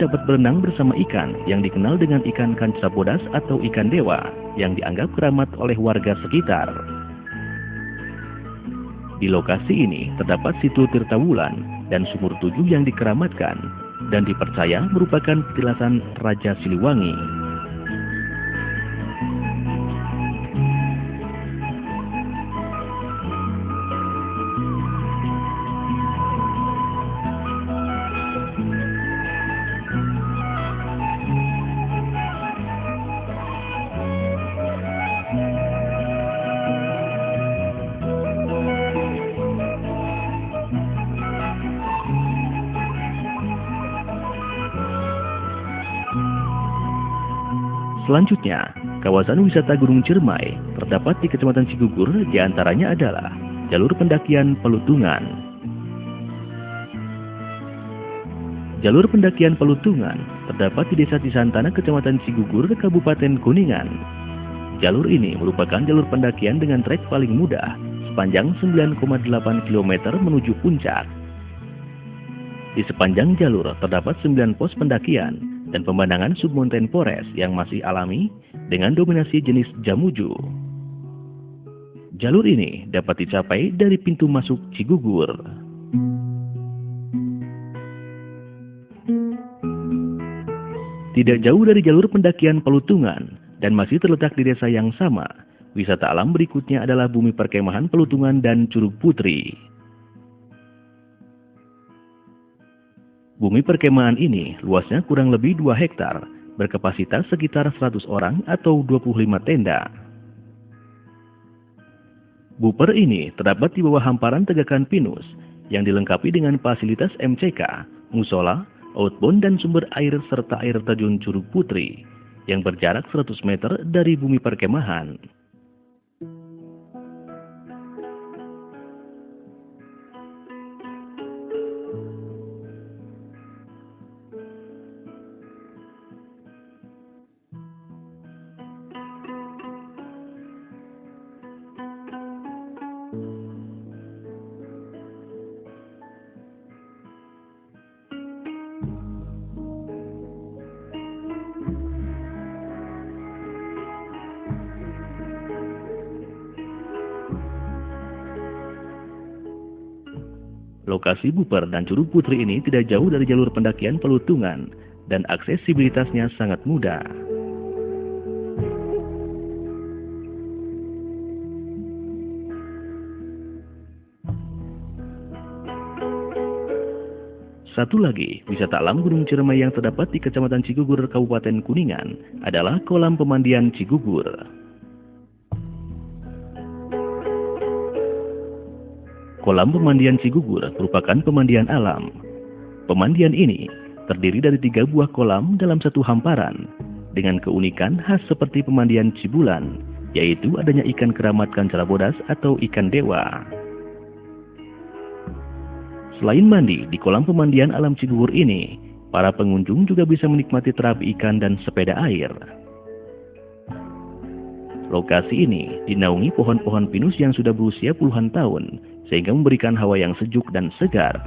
dapat berenang bersama ikan yang dikenal dengan ikan kancra bodas atau ikan dewa yang dianggap keramat oleh warga sekitar. Di lokasi ini terdapat situ Tirtawulan dan sumur tujuh yang dikeramatkan dan dipercaya merupakan petilasan Raja Siliwangi. Selanjutnya, kawasan wisata Gunung Ciremai terdapat di Kecamatan Cigugur, diantaranya adalah jalur pendakian Pelutungan. Jalur pendakian Pelutungan terdapat di Desa Cisantana, Kecamatan Cigugur, Kabupaten Kuningan. Jalur ini merupakan jalur pendakian dengan trek paling mudah, sepanjang 9,8 km menuju puncak. Di sepanjang jalur terdapat 9 pos pendakian dan pemandangan submountain forest yang masih alami dengan dominasi jenis jamuju. Jalur ini dapat dicapai dari pintu masuk Cigugur. Tidak jauh dari jalur pendakian Pelutungan dan masih terletak di desa yang sama, wisata alam berikutnya adalah Bumi Perkemahan Pelutungan dan Curug Putri. Bumi perkemahan ini luasnya kurang lebih 2 hektar, berkapasitas sekitar 100 orang atau 25 tenda. Buper ini terdapat di bawah hamparan tegakan pinus yang dilengkapi dengan fasilitas MCK, musola, outbound dan sumber air serta air terjun Curug Putri yang berjarak 100 meter dari bumi perkemahan. Lokasi Buper dan Curug Putri ini tidak jauh dari jalur pendakian Pelutungan dan aksesibilitasnya sangat mudah. Satu lagi, wisata alam Gunung Ciremai yang terdapat di Kecamatan Cigugur, Kabupaten Kuningan adalah Kolam Pemandian Cigugur. Kolam Pemandian Cigugur merupakan pemandian alam. Pemandian ini terdiri dari 3 buah kolam dalam satu hamparan, dengan keunikan khas seperti pemandian Cibulan, yaitu adanya ikan keramat kancra bodas atau ikan dewa. Selain mandi di kolam pemandian alam Cigugur ini, para pengunjung juga bisa menikmati terapi ikan dan sepeda air. Lokasi ini dinaungi pohon-pohon pinus yang sudah berusia puluhan tahun, sehingga memberikan hawa yang sejuk dan segar.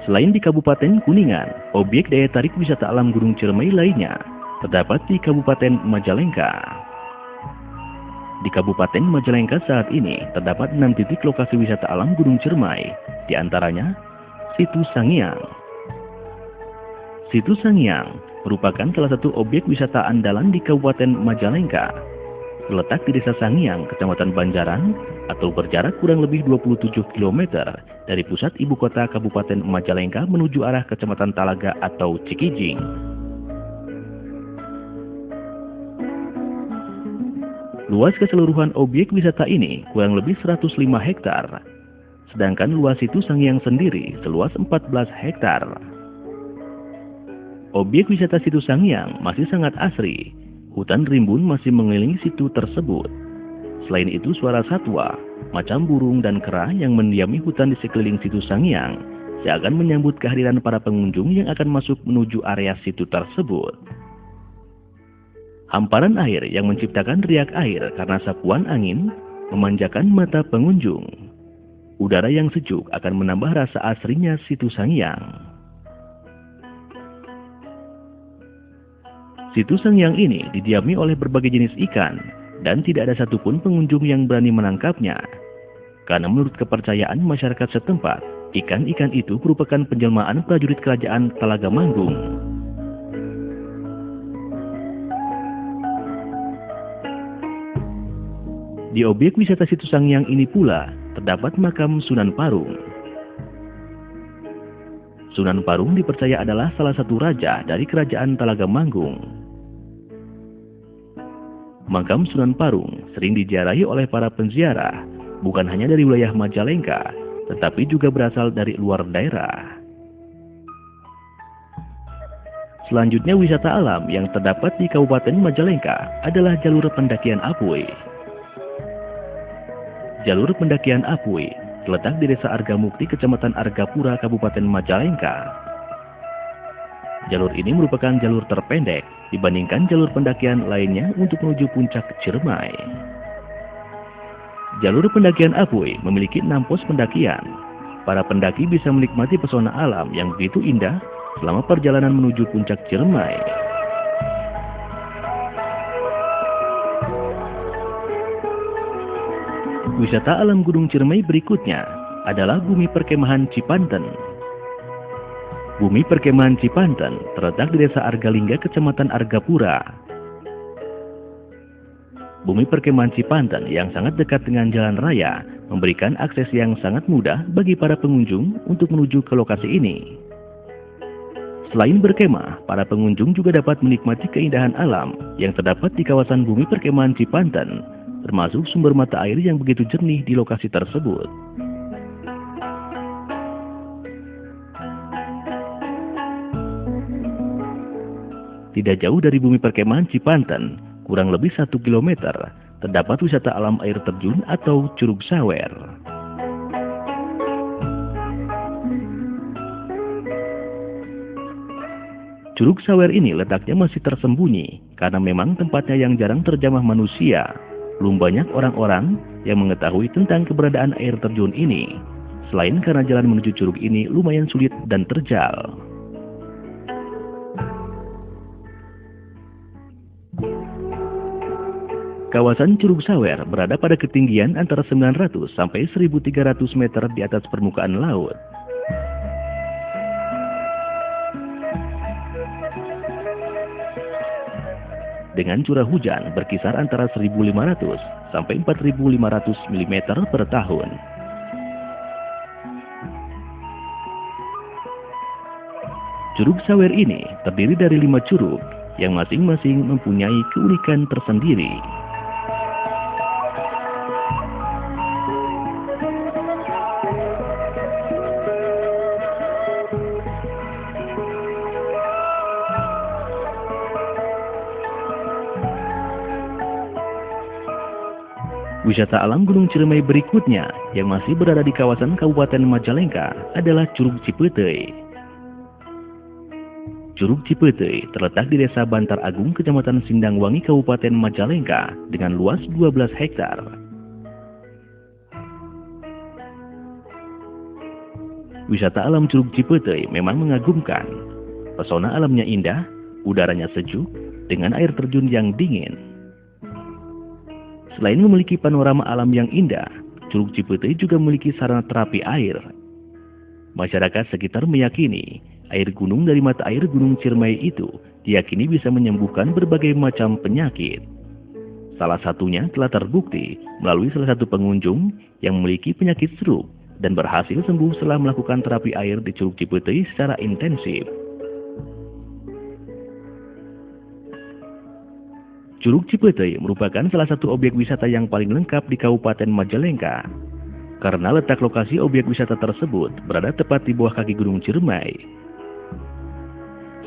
Selain di Kabupaten Kuningan, objek daya tarik wisata alam Gunung Ciremai lainnya terdapat di Kabupaten Majalengka. Di Kabupaten Majalengka saat ini terdapat 6 titik lokasi wisata alam Gunung Ciremai, di antaranya Situ Sangiang. Situ Sangiang merupakan salah satu objek wisata andalan di Kabupaten Majalengka. Terletak di Desa Sangiang, Kecamatan Banjaran, atau berjarak kurang lebih 27 km dari pusat ibu kota Kabupaten Majalengka menuju arah Kecamatan Talaga atau Cikijing. Luas keseluruhan objek wisata ini kurang lebih 105 hektar, sedangkan luas Situ Sangiang sendiri seluas 14 hektar. Objek wisata Situ Sangiang masih sangat asri, hutan rimbun masih mengelilingi situ tersebut. Selain itu suara satwa, macam burung dan kera yang mendiami hutan di sekeliling Situ Sangiang seakan menyambut kehadiran para pengunjung yang akan masuk menuju area situ tersebut. Hamparan air yang menciptakan riak air karena sapuan angin memanjakan mata pengunjung. Udara yang sejuk akan menambah rasa asrinya situ Sangiang. Situ Sangiang ini didiami oleh berbagai jenis ikan dan tidak ada satupun pengunjung yang berani menangkapnya. Karena menurut kepercayaan masyarakat setempat, ikan-ikan itu merupakan penjelmaan prajurit kerajaan Talaga Manggung. Di objek wisata situ Sangiang ini pula terdapat makam Sunan Parung. Sunan Parung dipercaya adalah salah satu raja dari kerajaan Talaga Manggung. Makam Sunan Parung sering diziarahi oleh para penziarah, bukan hanya dari wilayah Majalengka, tetapi juga berasal dari luar daerah. Selanjutnya, wisata alam yang terdapat di Kabupaten Majalengka adalah jalur pendakian Apui. Jalur pendakian Apui terletak di Desa Argamukti, Kecamatan Argapura, Kabupaten Majalengka. Jalur ini merupakan jalur terpendek dibandingkan jalur pendakian lainnya untuk menuju puncak Ciremai. Jalur pendakian Apui memiliki 6 pos pendakian. Para pendaki bisa menikmati pesona alam yang begitu indah selama perjalanan menuju puncak Ciremai. Wisata alam Gunung Ciremai berikutnya adalah Bumi Perkemahan Cipanten. Bumi Perkemahan Cipanten terletak di Desa Argalingga, Kecamatan Argapura. Bumi Perkemahan Cipanten yang sangat dekat dengan jalan raya memberikan akses yang sangat mudah bagi para pengunjung untuk menuju ke lokasi ini. Selain berkemah, para pengunjung juga dapat menikmati keindahan alam yang terdapat di kawasan Bumi Perkemahan Cipanten, termasuk sumber mata air yang begitu jernih di lokasi tersebut. Tidak jauh dari Bumi Perkemahan Cipanten, kurang lebih 1 km, terdapat wisata alam air terjun atau Curug Sawer. Curug Sawer ini letaknya masih tersembunyi karena memang tempatnya yang jarang terjamah manusia. Belum banyak orang-orang yang mengetahui tentang keberadaan air terjun ini, selain karena jalan menuju curug ini lumayan sulit dan terjal. Kawasan Curug Sawer berada pada ketinggian antara 900 sampai 1.300 meter di atas permukaan laut. Dengan curah hujan berkisar antara 1.500 sampai 4.500 mm per tahun. Curug Sawer ini terdiri dari 5 curug yang masing-masing mempunyai keunikan tersendiri. Wisata alam Gunung Ciremai berikutnya yang masih berada di kawasan Kabupaten Majalengka adalah Curug Cipetei. Curug Cipetei terletak di Desa Bantar Agung, Kecamatan Sindangwangi, Kabupaten Majalengka dengan luas 12 hektar. Wisata alam Curug Cipetei memang mengagumkan. Pesona alamnya indah, udaranya sejuk, dengan air terjun yang dingin. Selain memiliki panorama alam yang indah, Curug Cipetei juga memiliki sarana terapi air. Masyarakat sekitar meyakini air gunung dari mata air Gunung Ciremai itu diyakini bisa menyembuhkan berbagai macam penyakit. Salah satunya telah terbukti melalui salah satu pengunjung yang memiliki penyakit stroke dan berhasil sembuh setelah melakukan terapi air di Curug Cipetei secara intensif. Curug Cipetei merupakan salah satu objek wisata yang paling lengkap di Kabupaten Majalengka. Karena letak lokasi objek wisata tersebut berada tepat di bawah kaki Gunung Ciremai.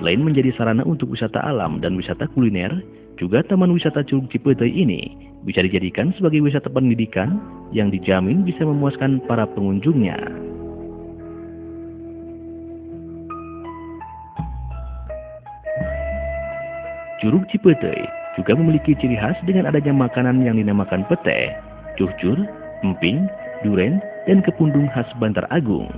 Selain menjadi sarana untuk wisata alam dan wisata kuliner, juga Taman Wisata Curug Cipetei ini bisa dijadikan sebagai wisata pendidikan yang dijamin bisa memuaskan para pengunjungnya. Curug Cipetei juga memiliki ciri khas dengan adanya makanan yang dinamakan pete, cuhcur, emping, duren, dan kepundung khas Bantar Agung.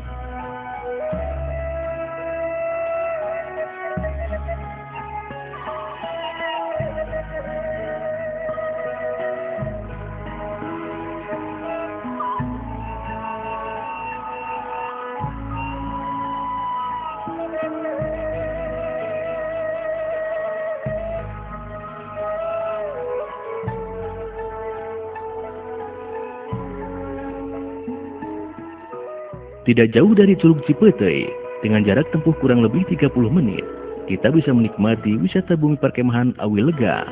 Tidak jauh dari Curug Cipetei, dengan jarak tempuh kurang lebih 30 menit, kita bisa menikmati wisata bumi perkemahan Awi Lega.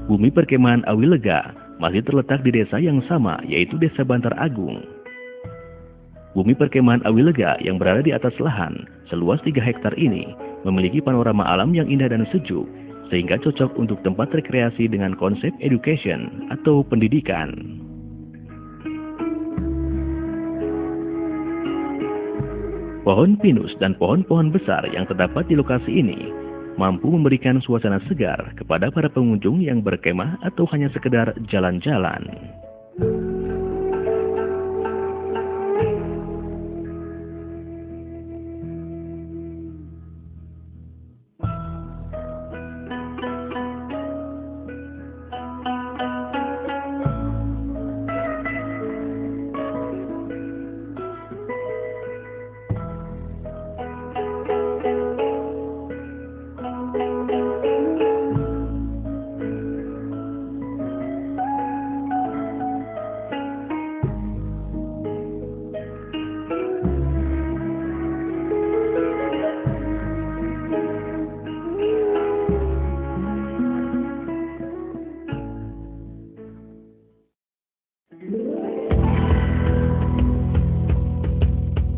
Bumi perkemahan Awi Lega masih terletak di desa yang sama, yaitu Desa Bantar Agung. Bumi perkemahan Awi Lega yang berada di atas lahan seluas 3 hektar ini memiliki panorama alam yang indah dan sejuk, sehingga cocok untuk tempat rekreasi dengan konsep education atau pendidikan. Pohon pinus dan pohon-pohon besar yang terdapat di lokasi ini mampu memberikan suasana segar kepada para pengunjung yang berkemah atau hanya sekedar jalan-jalan.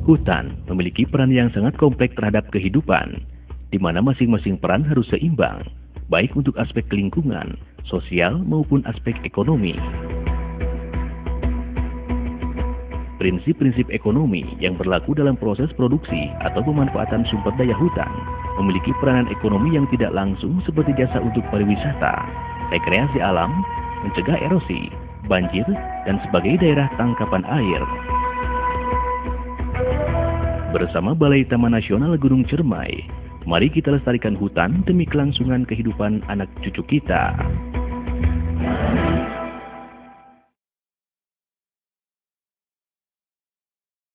Hutan memiliki peran yang sangat kompleks terhadap kehidupan, di mana masing-masing peran harus seimbang, baik untuk aspek lingkungan, sosial, maupun aspek ekonomi. Prinsip-prinsip ekonomi yang berlaku dalam proses produksi atau pemanfaatan sumber daya hutan memiliki peranan ekonomi yang tidak langsung seperti jasa untuk pariwisata, rekreasi alam, mencegah erosi, banjir, dan sebagai daerah tangkapan air. Bersama Balai Taman Nasional Gunung Ciremai, mari kita lestarikan hutan demi kelangsungan kehidupan anak cucu kita.